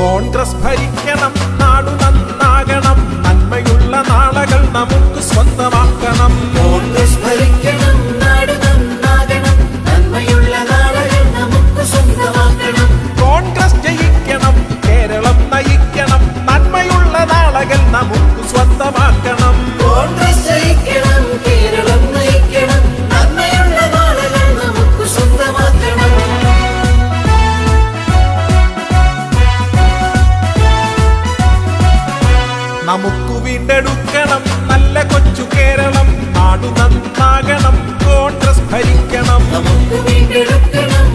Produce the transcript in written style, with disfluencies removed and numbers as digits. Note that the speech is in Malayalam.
കോൺഗ്രസ് ഭരിക്കണം, നാടു നന്നാകണം, നന്മയുള്ള നാളുകൾ നമുക്ക് സ്വന്തമാക്കണം. കോൺഗ്രസ് ഭരിക്കണം, നാട് നന്നാകണം, നന്മയുള്ള നാളുകൾ നമുക്ക് സ്വന്തമാക്കണം. കോൺഗ്രസ് ജയിക്കണം, കേരളം നയിക്കണം, നന്മയുള്ള നാളുകൾ നമുക്ക് സ്വന്തമാക്കണം. കോൺഗ്രസ് ജയിക്കണം, കേരളം നയിക്കണം, നന്മയുള്ള നാളുകൾ നമുക്ക് സ്വന്തമാക്കണം. നമുക്ക് വീണ്ടെടുക്കണം നല്ല കൊച്ചു കേരളം, നാടു നന്നാകണം, കോൺഗ്രസ് ഭരിക്കണം. നമുക്ക് വീണ്ടെടുക്കണം